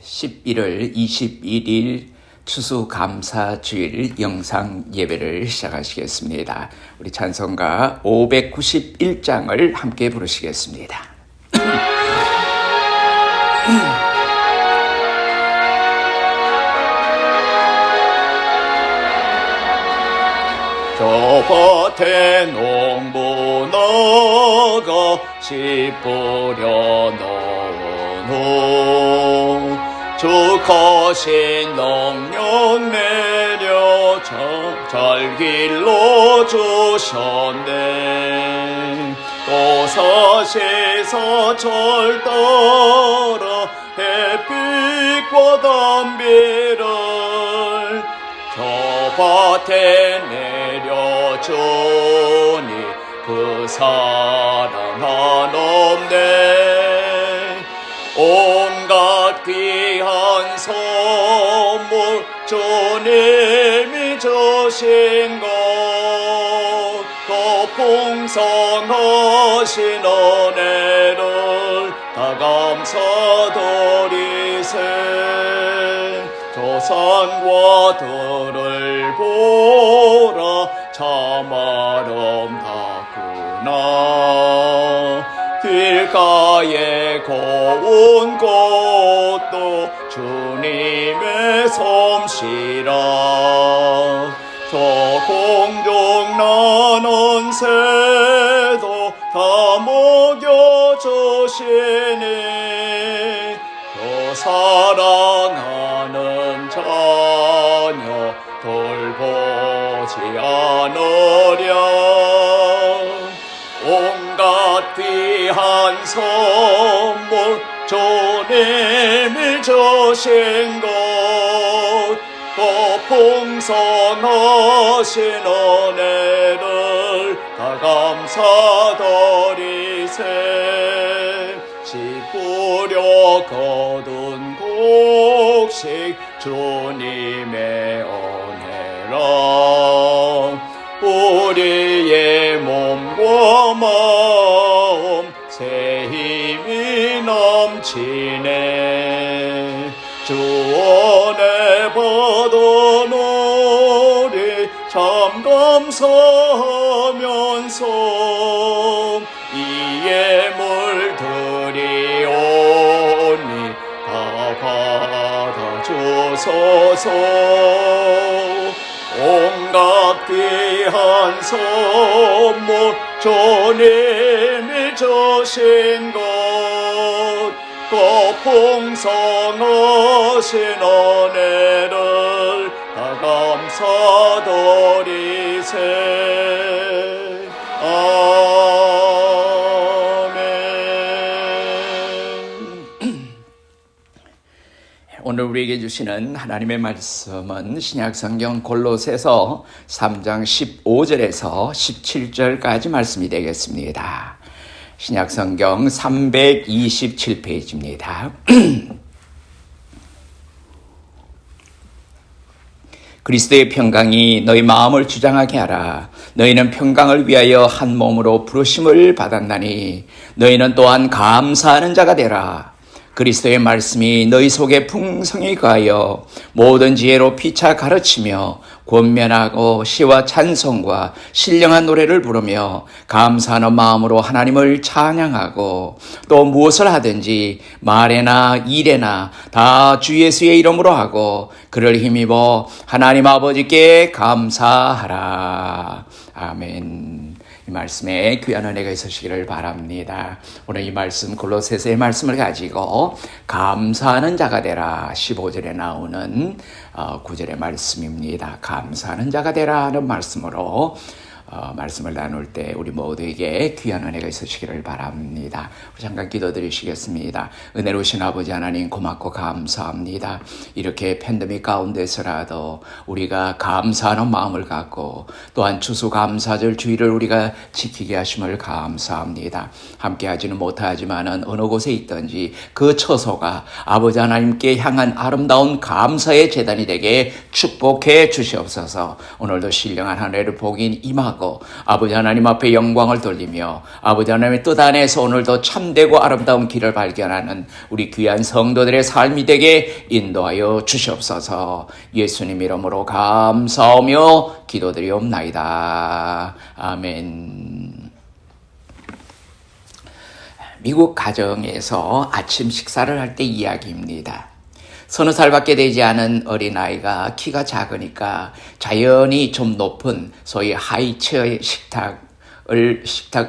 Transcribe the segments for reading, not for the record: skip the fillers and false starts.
11월 21일 추수감사주일 영상 예배를 시작하시겠습니다. 우리 찬송가 591장을 함께 부르시겠습니다. 저 밭에 농부 너가 씨 뿌려 놓은 죽으신 농력 내려 잘 길러 주셨네. 또 사시사 절 따라 햇빛과 담비를 저 밭에 내려주니 그 사랑 한없네. 온갖 귀한 선물 주님이 주신 것 더 풍성하신 은혜를 다 감사드리세. 저 산과 들을 보라 참 아름답구나. 길가에 고운 꽃도 주님의 솜씨라. 저 공중 나는 새도 다 먹여주시니 저 사랑하는 자녀 돌보지 않으랴. 온갖 귀한 선물 주님이 주신 것 더 풍성하신 은혜를 다 감사드리세. 씨 뿌려 거둔 곡식 주님의 은혜라. 우리의 몸과 마음 새 힘이 넘치네. 주 은혜 받은 우리 참 감사하면서 이에 물들이오니 다 받아주소서. 온갖 귀한 선물 주님이 주신 것 더 풍성하신 은혜를 다 감사드리세. 아멘. 오늘 우리에게 주시는 하나님의 말씀은 신약성경 골로새서 3장 15절에서 17절까지 말씀이 되겠습니다. 신약성경 327페이지입니다. 그리스도의 평강이 너희 마음을 주장하게 하라. 너희는 평강을 위하여 한 몸으로 부르심을 받았나니 너희는 또한 감사하는 자가 되라. 그리스도의 말씀이 너희 속에 풍성히 거하여 모든 지혜로 피차 가르치며 권면하고 시와 찬송과 신령한 노래를 부르며 감사하는 마음으로 하나님을 찬양하고 또 무엇을 하든지 말에나 일에나 다 주 예수의 이름으로 하고 그를 힘입어 하나님 아버지께 감사하라. 아멘. 이 말씀에 귀한 은혜가 있으시기를 바랍니다. 오늘 이 말씀 골로새서의 말씀을 가지고 감사하는 자가 되라 15절에 나오는 9절의 말씀입니다. 감사하는 자가 되라 하는 말씀으로 말씀을 나눌 때 우리 모두에게 귀한 은혜가 있으시기를 바랍니다. 우리 잠깐 기도드리시겠습니다. 은혜로우신 아버지 하나님 고맙고 감사합니다. 이렇게 팬데믹 가운데서라도 우리가 감사하는 마음을 갖고 또한 추수감사절 주일을 우리가 지키게 하심을 감사합니다. 함께하지는 못하지만은 어느 곳에 있든지 그 처소가 아버지 하나님께 향한 아름다운 감사의 제단이 되게 축복해 주시옵소서. 오늘도 신령한 한 해를 복인 임하고 찬송하고 아버지 하나님 앞에 영광을 돌리며 아버지 하나님의 뜻 안에서 오늘도 참되고 아름다운 길을 발견하는 우리 귀한 성도들의 삶이 되게 인도하여 주시옵소서. 예수님 이름으로 감사하며 기도드리옵나이다. 아멘. 미국 가정에서 아침 식사를 할 때 이야기입니다. 서너 살밖에 되지 않은 어린아이가 키가 작으니까 자연히 좀 높은 소위 하이처 식탁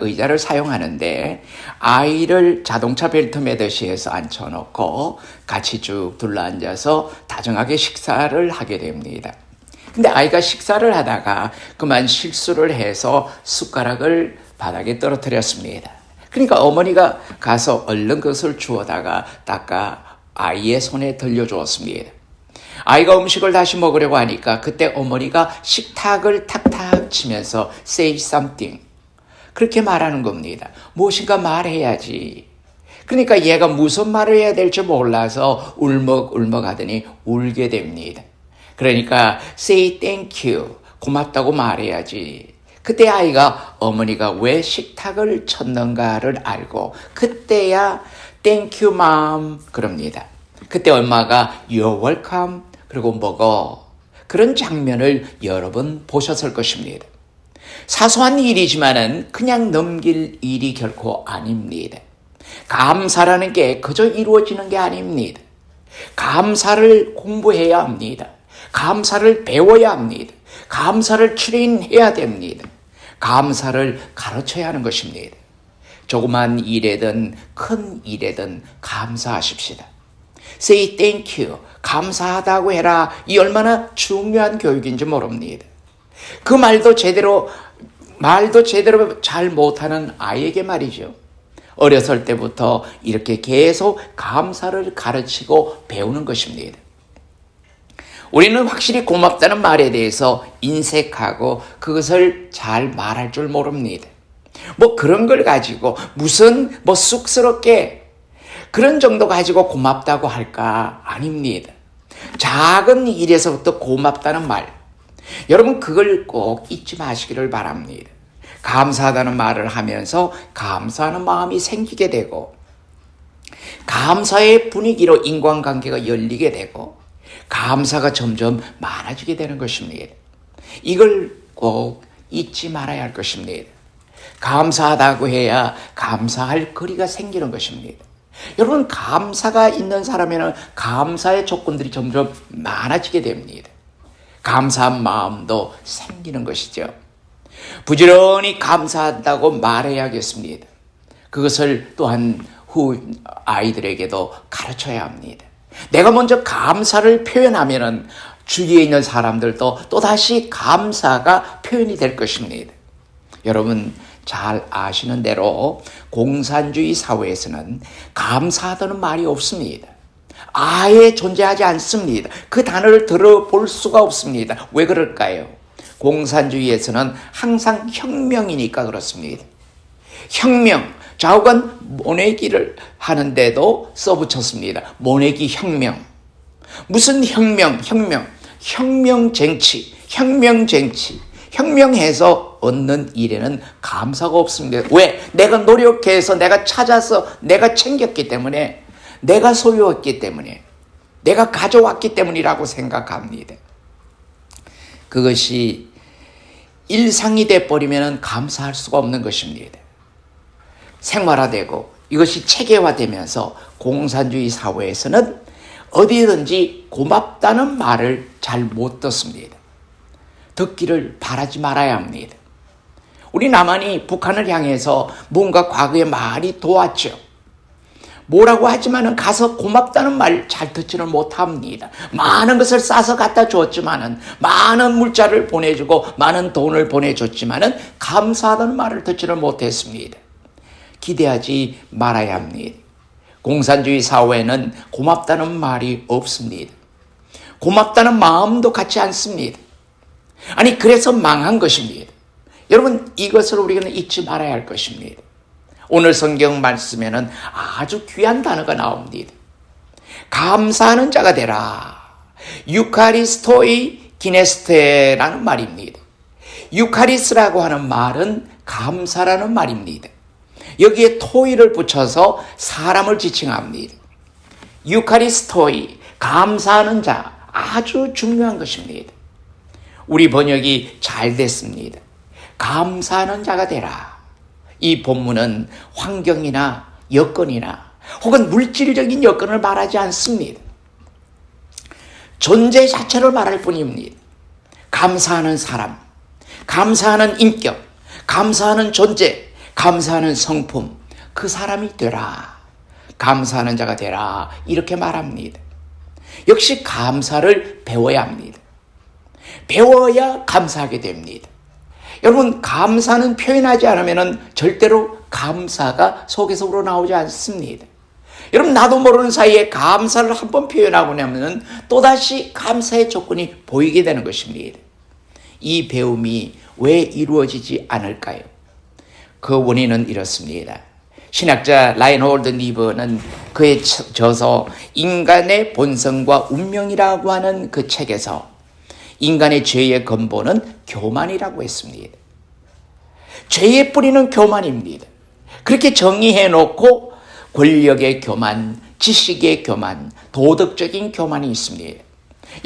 의자를 사용하는데 아이를 자동차 벨트 매듯이 해서 앉혀놓고 같이 쭉 둘러앉아서 다정하게 식사를 하게 됩니다. 근데 아이가 식사를 하다가 그만 실수를 해서 숟가락을 바닥에 떨어뜨렸습니다. 그러니까 어머니가 가서 얼른 그것을 주워다가 닦아 아이의 손에 들려주었습니다. 아이가 음식을 다시 먹으려고 하니까 그때 어머니가 식탁을 탁탁 치면서 say something 그렇게 말하는 겁니다. 무엇인가 말해야지. 그러니까 얘가 무슨 말을 해야 될지 몰라서 울먹울먹 하더니 울게 됩니다. 그러니까 say thank you 고맙다고 말해야지. 그때 아이가 어머니가 왜 식탁을 쳤는가를 알고 그때야 Thank you, mom. 그럽니다. 그때 엄마가 You're welcome. 그리고 먹어. 그런 장면을 여러 번 보셨을 것입니다. 사소한 일이지만은 그냥 넘길 일이 결코 아닙니다. 감사라는 게 그저 이루어지는 게 아닙니다. 감사를 공부해야 합니다. 감사를 배워야 합니다. 감사를 트레인해야 됩니다. 감사를 가르쳐야 하는 것입니다. 조그만 일에든 큰 일에든 감사하십시다. Say thank you. 감사하다고 해라. 이 얼마나 중요한 교육인지 모릅니다. 그 말도 제대로 잘 못하는 아이에게 말이죠. 어렸을 때부터 이렇게 계속 감사를 가르치고 배우는 것입니다. 우리는 확실히 고맙다는 말에 대해서 인색하고 그것을 잘 말할 줄 모릅니다. 그런 걸 가지고 무슨 쑥스럽게 그런 정도 가지고 고맙다고 할까? 아닙니다. 작은 일에서부터 고맙다는 말. 여러분 그걸 꼭 잊지 마시기를 바랍니다. 감사하다는 말을 하면서 감사하는 마음이 생기게 되고 감사의 분위기로 인간관계가 열리게 되고 감사가 점점 많아지게 되는 것입니다. 이걸 꼭 잊지 말아야 할 것입니다. 감사하다고 해야 감사할 거리가 생기는 것입니다. 여러분 감사가 있는 사람에는 감사의 조건들이 점점 많아지게 됩니다. 감사한 마음도 생기는 것이죠. 부지런히 감사한다고 말해야겠습니다. 그것을 또한 후 아이들에게도 가르쳐야 합니다. 내가 먼저 감사를 표현하면은 주위에 있는 사람들도 또다시 감사가 표현이 될 것입니다. 여러분 잘 아시는 대로 공산주의 사회에서는 감사하다는 말이 없습니다. 아예 존재하지 않습니다. 그 단어를 들어볼 수가 없습니다. 왜 그럴까요? 공산주의에서는 항상 혁명이니까 그렇습니다. 혁명, 좌우간 모내기를 하는데도 써붙였습니다. 모내기 혁명. 무슨 혁명, 혁명쟁취. 혁명해서 얻는 일에는 감사가 없습니다. 왜? 내가 노력해서 내가 찾아서 내가 챙겼기 때문에 내가 소유했기 때문에 내가 가져왔기 때문이라고 생각합니다. 그것이 일상이 돼버리면 감사할 수가 없는 것입니다. 생활화되고 이것이 체계화되면서 공산주의 사회에서는 어디든지 고맙다는 말을 잘 못 듣습니다. 듣기를 바라지 말아야 합니다. 우리 남한이 북한을 향해서 뭔가 과거에 많이 도왔죠. 뭐라고 하지만은 가서 고맙다는 말 잘 듣지는 못합니다. 많은 것을 싸서 갖다 줬지만은 많은 물자를 보내주고 많은 돈을 보내줬지만은 감사하다는 말을 듣지는 못했습니다. 기대하지 말아야 합니다. 공산주의 사회는 고맙다는 말이 없습니다. 고맙다는 마음도 같지 않습니다. 아니 그래서 망한 것입니다. 여러분 이것을 우리는 잊지 말아야 할 것입니다. 오늘 성경 말씀에는 아주 귀한 단어가 나옵니다. 감사하는 자가 되라. 유카리스토이 기네스테라는 말입니다. 유카리스라고 하는 말은 감사라는 말입니다. 여기에 토이를 붙여서 사람을 지칭합니다. 유카리스토이, 감사하는 자, 아주 중요한 것입니다. 우리 번역이 잘 됐습니다. 감사하는 자가 되라. 이 본문은 환경이나 여건이나 혹은 물질적인 여건을 말하지 않습니다. 존재 자체를 말할 뿐입니다. 감사하는 사람, 감사하는 인격, 감사하는 존재, 감사하는 성품, 그 사람이 되라. 감사하는 자가 되라. 이렇게 말합니다. 역시 감사를 배워야 합니다. 배워야 감사하게 됩니다. 여러분, 감사는 표현하지 않으면 절대로 감사가 속에서 우러나오지 않습니다. 여러분, 나도 모르는 사이에 감사를 한번 표현하고 나면 또다시 감사의 조건이 보이게 되는 것입니다. 이 배움이 왜 이루어지지 않을까요? 그 원인은 이렇습니다. 신학자 라인홀드 니버는 그의 저서 인간의 본성과 운명이라고 하는 그 책에서 인간의 죄의 근본은 교만이라고 했습니다. 죄의 뿌리는 교만입니다. 그렇게 정의해 놓고 권력의 교만, 지식의 교만, 도덕적인 교만이 있습니다.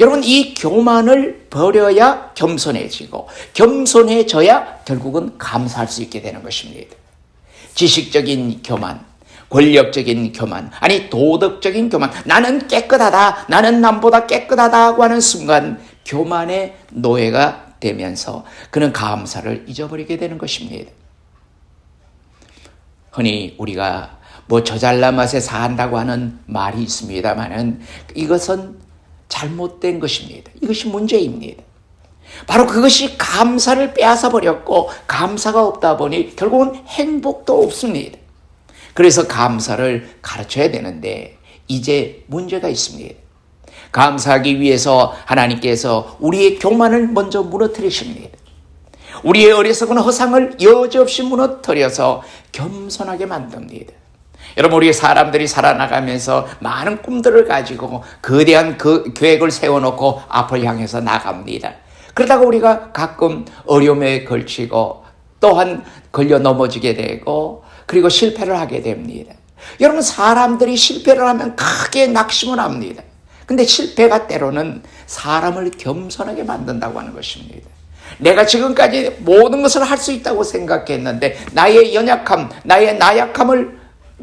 여러분, 이 교만을 버려야 겸손해지고 겸손해져야 결국은 감사할 수 있게 되는 것입니다. 지식적인 교만, 권력적인 교만, 아니 도덕적인 교만, 나는 깨끗하다, 나는 남보다 깨끗하다고 하는 순간 교만의 노예가 되면서 그는 감사를 잊어버리게 되는 것입니다. 흔히 우리가 저 잘난 맛에 산다고 하는 말이 있습니다만은 이것은 잘못된 것입니다. 이것이 문제입니다. 바로 그것이 감사를 빼앗아 버렸고 감사가 없다 보니 결국은 행복도 없습니다. 그래서 감사를 가르쳐야 되는데 이제 문제가 있습니다. 감사하기 위해서 하나님께서 우리의 교만을 먼저 무너뜨리십니다. 우리의 어리석은 허상을 여지없이 무너뜨려서 겸손하게 만듭니다. 여러분, 우리 사람들이 살아나가면서 많은 꿈들을 가지고 거대한 그 계획을 세워놓고 앞을 향해서 나갑니다. 그러다가 우리가 가끔 어려움에 걸치고 또한 걸려 넘어지게 되고 그리고 실패를 하게 됩니다. 여러분, 사람들이 실패를 하면 크게 낙심을 합니다. 근데 실패가 때로는 사람을 겸손하게 만든다고 하는 것입니다. 내가 지금까지 모든 것을 할 수 있다고 생각했는데 나의 연약함, 나의 나약함을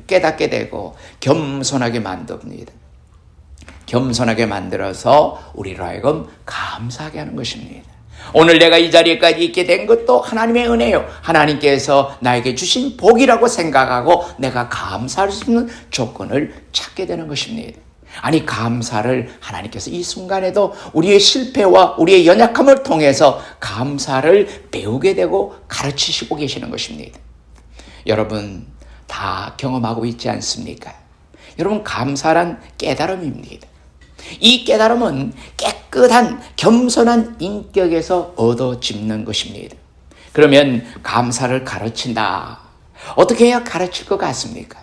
깨닫게 되고 겸손하게 만듭니다. 겸손하게 만들어서 우리로 하여금 감사하게 하는 것입니다. 오늘 내가 이 자리에까지 있게 된 것도 하나님의 은혜요. 하나님께서 나에게 주신 복이라고 생각하고 내가 감사할 수 있는 조건을 찾게 되는 것입니다. 아니, 감사를 하나님께서 이 순간에도 우리의 실패와 우리의 연약함을 통해서 감사를 배우게 되고 가르치시고 계시는 것입니다. 여러분, 다 경험하고 있지 않습니까? 여러분, 감사란 깨달음입니다. 이 깨달음은 깨끗한 겸손한 인격에서 얻어집는 것입니다. 그러면 감사를 가르친다. 어떻게 해야 가르칠 것 같습니까?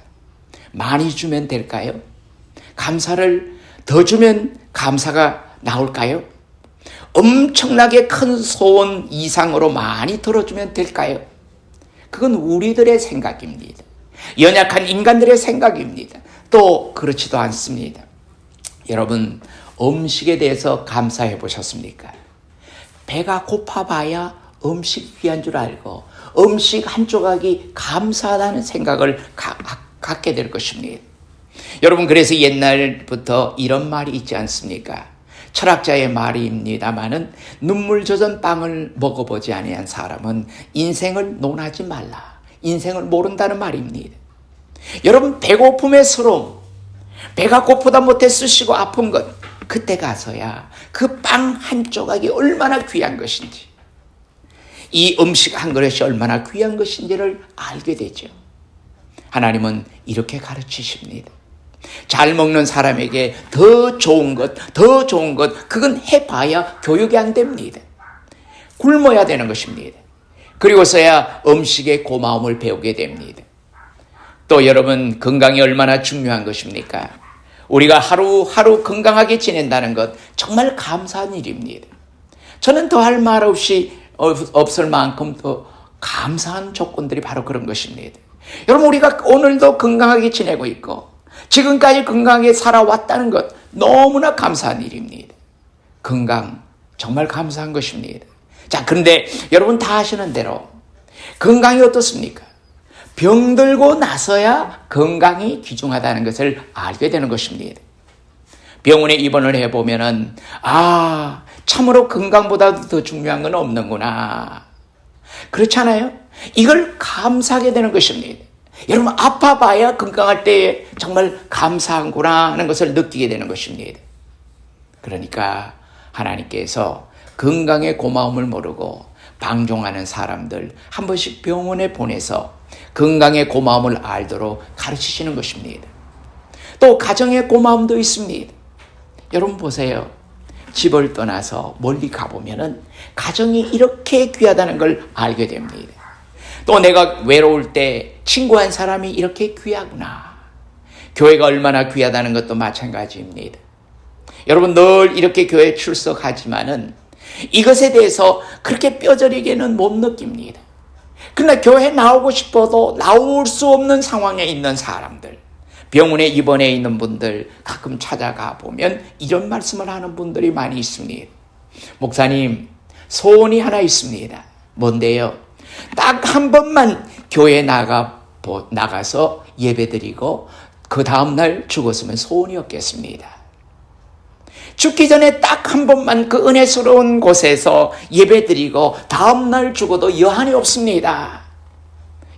많이 주면 될까요? 감사를 더 주면 감사가 나올까요? 엄청나게 큰 소원 이상으로 많이 들어주면 될까요? 그건 우리들의 생각입니다. 연약한 인간들의 생각입니다. 또 그렇지도 않습니다. 여러분, 음식에 대해서 감사해 보셨습니까? 배가 고파봐야 음식 귀한 줄 알고 음식 한 조각이 감사하다는 생각을 갖게 될 것입니다. 여러분, 그래서 옛날부터 이런 말이 있지 않습니까? 철학자의 말입니다마는 눈물 젖은 빵을 먹어보지 아니한 사람은 인생을 논하지 말라. 인생을 모른다는 말입니다. 여러분, 배고픔의 서러움, 배가 고프다 못해 쑤시고 아픈 것, 그때 가서야 그 빵 한 조각이 얼마나 귀한 것인지, 이 음식 한 그릇이 얼마나 귀한 것인지를 알게 되죠. 하나님은 이렇게 가르치십니다. 잘 먹는 사람에게 더 좋은 것, 그건 해봐야 교육이 안 됩니다. 굶어야 되는 것입니다. 그리고서야 음식의 고마움을 배우게 됩니다. 또 여러분, 건강이 얼마나 중요한 것입니까? 우리가 하루하루 건강하게 지낸다는 것 정말 감사한 일입니다. 저는 더할 말 없이 없을 만큼 더 감사한 조건들이 바로 그런 것입니다. 여러분, 우리가 오늘도 건강하게 지내고 있고 지금까지 건강하게 살아왔다는 것 너무나 감사한 일입니다. 건강 정말 감사한 것입니다. 자, 그런데 여러분 다 아시는 대로 건강이 어떻습니까? 병들고 나서야 건강이 귀중하다는 것을 알게 되는 것입니다. 병원에 입원을 해보면은 참으로 건강보다도 더 중요한 건 없는구나. 그렇잖아요? 이걸 감사하게 되는 것입니다. 여러분, 아파봐야 건강할 때 정말 감사한구나 하는 것을 느끼게 되는 것입니다. 그러니까 하나님께서 건강의 고마움을 모르고 방종하는 사람들 한 번씩 병원에 보내서 건강의 고마움을 알도록 가르치시는 것입니다. 또 가정의 고마움도 있습니다. 여러분 보세요. 집을 떠나서 멀리 가보면은 가정이 이렇게 귀하다는 걸 알게 됩니다. 또 내가 외로울 때 친구 한 사람이 이렇게 귀하구나. 교회가 얼마나 귀하다는 것도 마찬가지입니다. 여러분 늘 이렇게 교회에 출석하지만은 이것에 대해서 그렇게 뼈저리게는 못 느낍니다. 그러나 교회에 나오고 싶어도 나올 수 없는 상황에 있는 사람들, 병원에 입원해 있는 분들 가끔 찾아가 보면 이런 말씀을 하는 분들이 많이 있습니다. 목사님, 소원이 하나 있습니다. 뭔데요? 딱 한 번만 교회에 나가서 예배드리고 그 다음날 죽었으면 소원이 없겠습니다. 죽기 전에 딱 한 번만 그 은혜스러운 곳에서 예배드리고 다음날 죽어도 여한이 없습니다.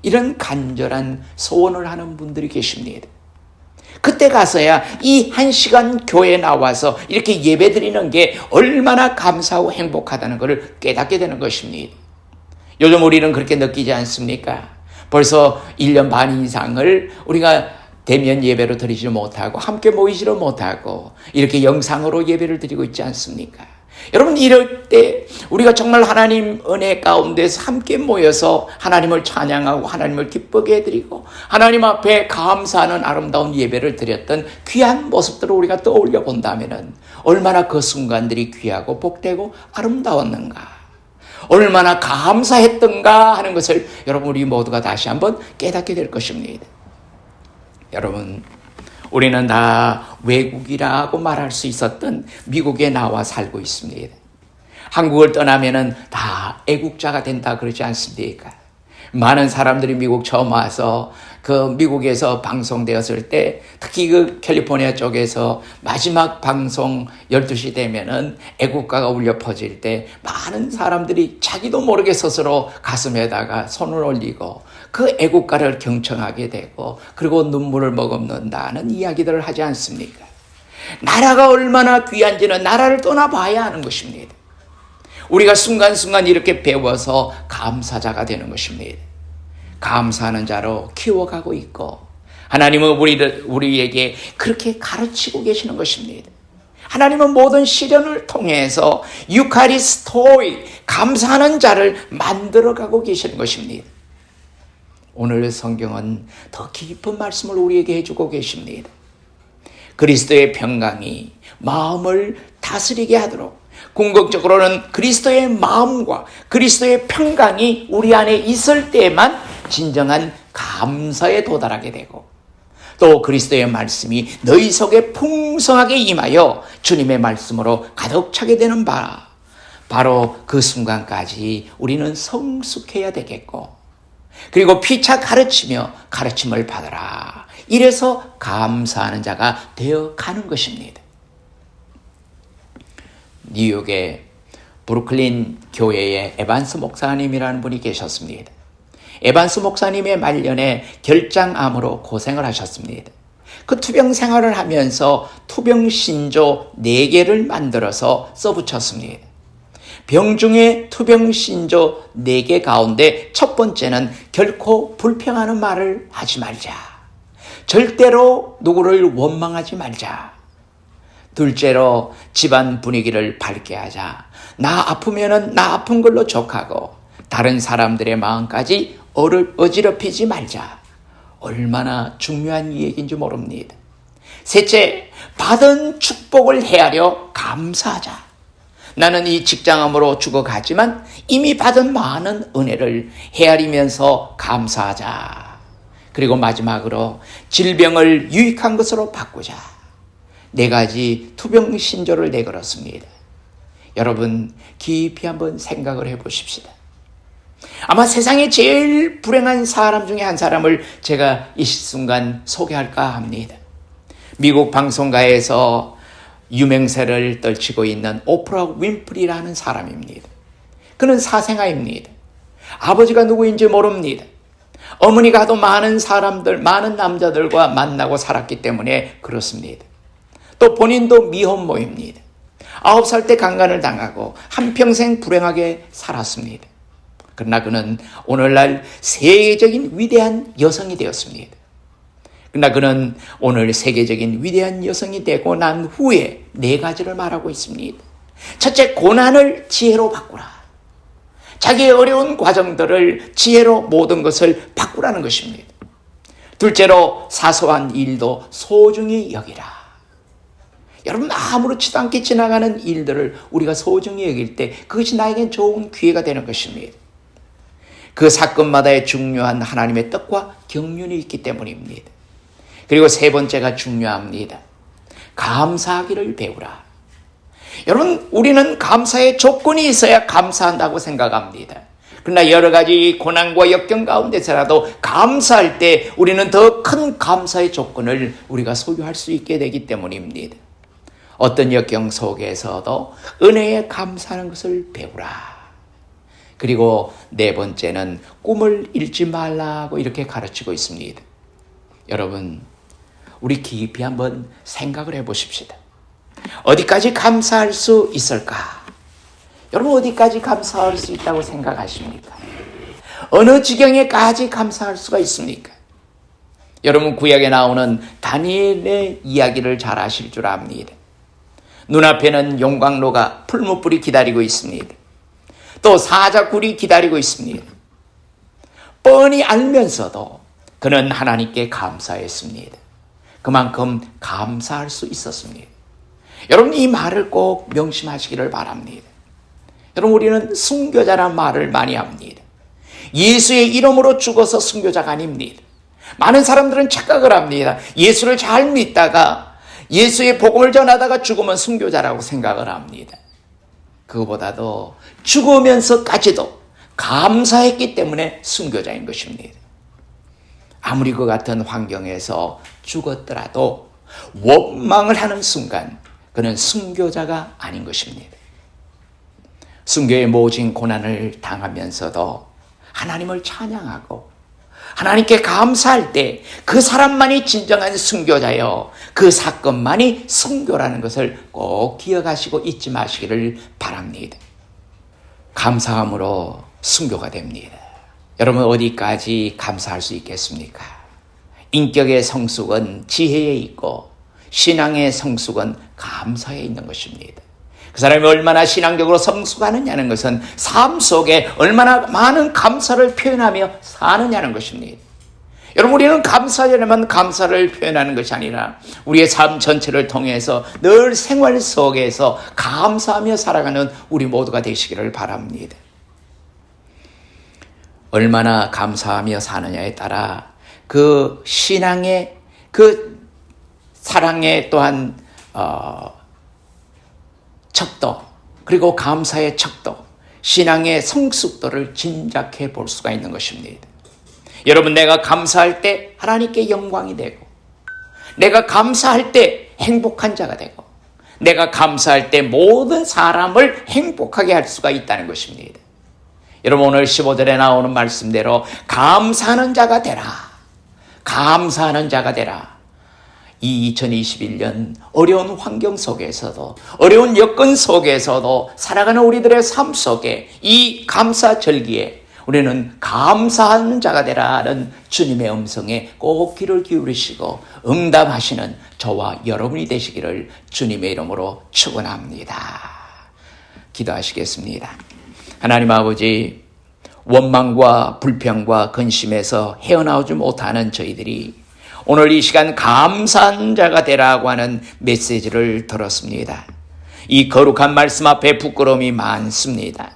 이런 간절한 소원을 하는 분들이 계십니다. 그때 가서야 이 1시간 교회에 나와서 이렇게 예배드리는 게 얼마나 감사하고 행복하다는 것을 깨닫게 되는 것입니다. 요즘 우리는 그렇게 느끼지 않습니까? 벌써 1년 반 이상을 우리가 대면 예배로 드리지 못하고 함께 모이지를 못하고 이렇게 영상으로 예배를 드리고 있지 않습니까? 여러분, 이럴 때 우리가 정말 하나님 은혜 가운데서 함께 모여서 하나님을 찬양하고 하나님을 기쁘게 해드리고 하나님 앞에 감사하는 아름다운 예배를 드렸던 귀한 모습들을 우리가 떠올려 본다면 얼마나 그 순간들이 귀하고 복되고 아름다웠는가, 얼마나 감사했던가 하는 것을 여러분 우리 모두가 다시 한번 깨닫게 될 것입니다. 여러분, 우리는 다 외국이라고 말할 수 있었던 미국에 나와 살고 있습니다. 한국을 떠나면은 다 애국자가 된다 그러지 않습니까? 많은 사람들이 미국 처음 와서 그 미국에서 방송되었을 때 특히 그 캘리포니아 쪽에서 마지막 방송 12시 되면은 애국가가 울려 퍼질 때 많은 사람들이 자기도 모르게 스스로 가슴에다가 손을 올리고 그 애국가를 경청하게 되고 그리고 눈물을 머금는다는 이야기들을 하지 않습니까? 나라가 얼마나 귀한지는 나라를 떠나봐야 하는 것입니다. 우리가 순간순간 이렇게 배워서 감사자가 되는 것입니다. 감사하는 자로 키워가고 있고 하나님은 우리에게 그렇게 가르치고 계시는 것입니다. 하나님은 모든 시련을 통해서 유카리스토이, 감사하는 자를 만들어가고 계시는 것입니다. 오늘 성경은 더 깊은 말씀을 우리에게 해주고 계십니다. 그리스도의 평강이 마음을 다스리게 하도록, 궁극적으로는 그리스도의 마음과 그리스도의 평강이 우리 안에 있을 때만 진정한 감사에 도달하게 되고 또 그리스도의 말씀이 너희 속에 풍성하게 임하여 주님의 말씀으로 가득 차게 되는 바로 그 순간까지 우리는 성숙해야 되겠고 그리고 피차 가르치며 가르침을 받아라. 이래서 감사하는 자가 되어 가는 것입니다. 뉴욕의 브루클린 교회의 에반스 목사님이라는 분이 계셨습니다. 에반스 목사님의 말년에 결장암으로 고생을 하셨습니다. 그 투병 생활을 하면서 투병 신조 4개를 만들어서 써붙였습니다. 병중의 투병 신조 4개 가운데 첫 번째는 결코 불평하는 말을 하지 말자. 절대로 누구를 원망하지 말자. 둘째로 집안 분위기를 밝게 하자. 나 아프면은 나 아픈 걸로 족하고 다른 사람들의 마음까지 어지럽히지 말자. 얼마나 중요한 얘기인지 모릅니다. 셋째, 받은 축복을 헤아려 감사하자. 나는 이 직장암으로 죽어가지만 이미 받은 많은 은혜를 헤아리면서 감사하자. 그리고 마지막으로 질병을 유익한 것으로 바꾸자. 4가지 투병신조를 내걸었습니다. 여러분 깊이 한번 생각을 해보십시다. 아마 세상에 제일 불행한 사람 중에 한 사람을 제가 이 순간 소개할까 합니다. 미국 방송가에서 유명세를 떨치고 있는 오프라 윈프리라는 사람입니다. 그는 사생아입니다. 아버지가 누구인지 모릅니다. 어머니가 하도 많은 사람들, 많은 남자들과 만나고 살았기 때문에 그렇습니다. 또 본인도 미혼모입니다. 9살 때 강간을 당하고 한평생 불행하게 살았습니다. 그러나 그는 오늘날 세계적인 위대한 여성이 되었습니다. 그러나 그는 오늘 세계적인 위대한 여성이 되고 난 후에 4가지를 말하고 있습니다. 첫째, 고난을 지혜로 바꾸라. 자기의 어려운 과정들을 지혜로 모든 것을 바꾸라는 것입니다. 둘째로, 사소한 일도 소중히 여기라. 여러분, 아무렇지도 않게 지나가는 일들을 우리가 소중히 여길 때 그것이 나에겐 좋은 기회가 되는 것입니다. 그 사건마다의 중요한 하나님의 뜻과 경륜이 있기 때문입니다. 그리고 3번째가 중요합니다. 감사하기를 배우라. 여러분, 우리는 감사의 조건이 있어야 감사한다고 생각합니다. 그러나 여러 가지 고난과 역경 가운데서라도 감사할 때 우리는 더 큰 감사의 조건을 우리가 소유할 수 있게 되기 때문입니다. 어떤 역경 속에서도 은혜에 감사하는 것을 배우라. 그리고 4번째는 꿈을 잃지 말라고 이렇게 가르치고 있습니다. 여러분, 우리 깊이 한번 생각을 해보십시다. 어디까지 감사할 수 있을까? 여러분, 어디까지 감사할 수 있다고 생각하십니까? 어느 지경에까지 감사할 수가 있습니까? 여러분, 구약에 나오는 다니엘의 이야기를 잘 아실 줄 압니다. 눈앞에는 용광로가 풀무불이 기다리고 있습니다. 또 사자굴이 기다리고 있습니다. 뻔히 알면서도 그는 하나님께 감사했습니다. 그만큼 감사할 수 있었습니다. 여러분, 이 말을 꼭 명심하시기를 바랍니다. 여러분, 우리는 순교자라는 말을 많이 합니다. 예수의 이름으로 죽어서 순교자가 아닙니다. 많은 사람들은 착각을 합니다. 예수를 잘 믿다가 예수의 복음을 전하다가 죽으면 순교자라고 생각을 합니다. 그거보다도 죽으면서까지도 감사했기 때문에 순교자인 것입니다. 아무리 그 같은 환경에서 죽었더라도 원망을 하는 순간 그는 순교자가 아닌 것입니다. 순교의 모진 고난을 당하면서도 하나님을 찬양하고 하나님께 감사할 때 그 사람만이 진정한 순교자여, 그 사건만이 순교라는 것을 꼭 기억하시고 잊지 마시기를 바랍니다. 감사함으로 순교가 됩니다. 여러분, 어디까지 감사할 수 있겠습니까? 인격의 성숙은 지혜에 있고 신앙의 성숙은 감사에 있는 것입니다. 그 사람이 얼마나 신앙적으로 성숙하느냐는 것은 삶 속에 얼마나 많은 감사를 표현하며 사느냐는 것입니다. 여러분, 우리는 감사하려면 감사를 표현하는 것이 아니라 우리의 삶 전체를 통해서 늘 생활 속에서 감사하며 살아가는 우리 모두가 되시기를 바랍니다. 얼마나 감사하며 사느냐에 따라 그 신앙의 그 사랑의 또한 척도, 그리고 감사의 척도, 신앙의 성숙도를 짐작해 볼 수가 있는 것입니다. 여러분, 내가 감사할 때 하나님께 영광이 되고, 내가 감사할 때 행복한 자가 되고, 내가 감사할 때 모든 사람을 행복하게 할 수가 있다는 것입니다. 여러분, 오늘 15절에 나오는 말씀대로 감사하는 자가 되라. 감사하는 자가 되라. 이 2021년 어려운 환경 속에서도, 어려운 여건 속에서도 살아가는 우리들의 삶 속에 이 감사절기에 우리는 감사하는 자가 되라는 주님의 음성에 꼭 귀를 기울이시고 응답하시는 저와 여러분이 되시기를 주님의 이름으로 축원합니다. 기도하시겠습니다. 하나님 아버지, 원망과 불평과 근심에서 헤어나오지 못하는 저희들이 오늘 이 시간 감사한 자가 되라고 하는 메시지를 들었습니다. 이 거룩한 말씀 앞에 부끄러움이 많습니다.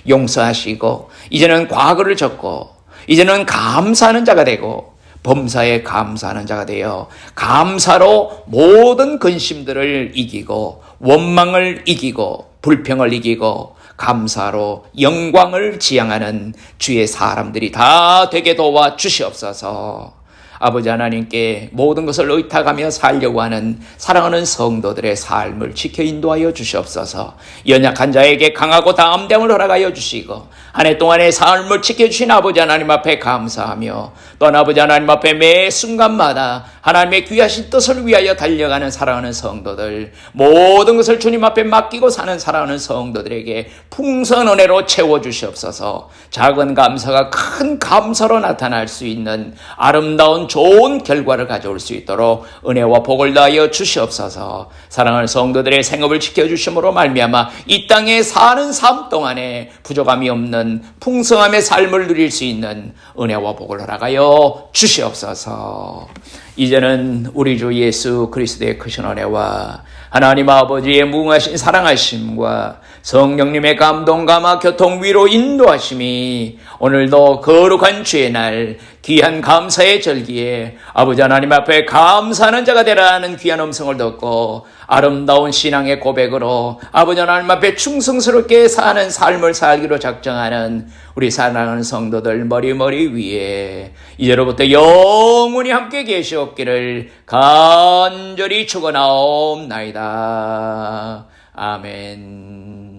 용서하시고 이제는 과거를 접고 이제는 감사하는 자가 되고 범사에 감사하는 자가 되어 감사로 모든 근심들을 이기고 원망을 이기고 불평을 이기고 감사로 영광을 지향하는 주의 사람들이 다 되게 도와 주시옵소서. 아버지 하나님께 모든 것을 의탁하며 살려고 하는 사랑하는 성도들의 삶을 지켜 인도하여 주시옵소서. 연약한 자에게 강하고 담대함을 허락하여 주시고 한 해 동안의 삶을 지켜주신 아버지 하나님 앞에 감사하며 또한 아버지 하나님 앞에 매 순간마다 하나님의 귀하신 뜻을 위하여 달려가는 사랑하는 성도들, 모든 것을 주님 앞에 맡기고 사는 사랑하는 성도들에게 풍성한 은혜로 채워주시옵소서. 작은 감사가 큰 감사로 나타날 수 있는 아름다운 좋은 결과를 가져올 수 있도록 은혜와 복을 다하여 주시옵소서. 사랑하는 성도들의 생업을 지켜주심으로 말미암아 이 땅에 사는 삶 동안에 부족함이 없는 풍성함의 삶을 누릴 수 있는 은혜와 복을 허락하여 주시옵소서. 이제는 우리 주 예수 그리스도의 크신 은혜와 하나님 아버지의 무궁하신 사랑하심과 성령님의 감동, 감화, 교통, 위로, 인도하심이 오늘도 거룩한 주의 날 귀한 감사의 절기에 아버지 하나님 앞에 감사하는 자가 되라는 귀한 음성을 듣고 아름다운 신앙의 고백으로 아버지 하나님 앞에 충성스럽게 사는 삶을 살기로 작정하는 우리 사랑하는 성도들 머리 위에 이제로부터 영원히 함께 계시옵기를 간절히 축원하옵나이다. 아멘.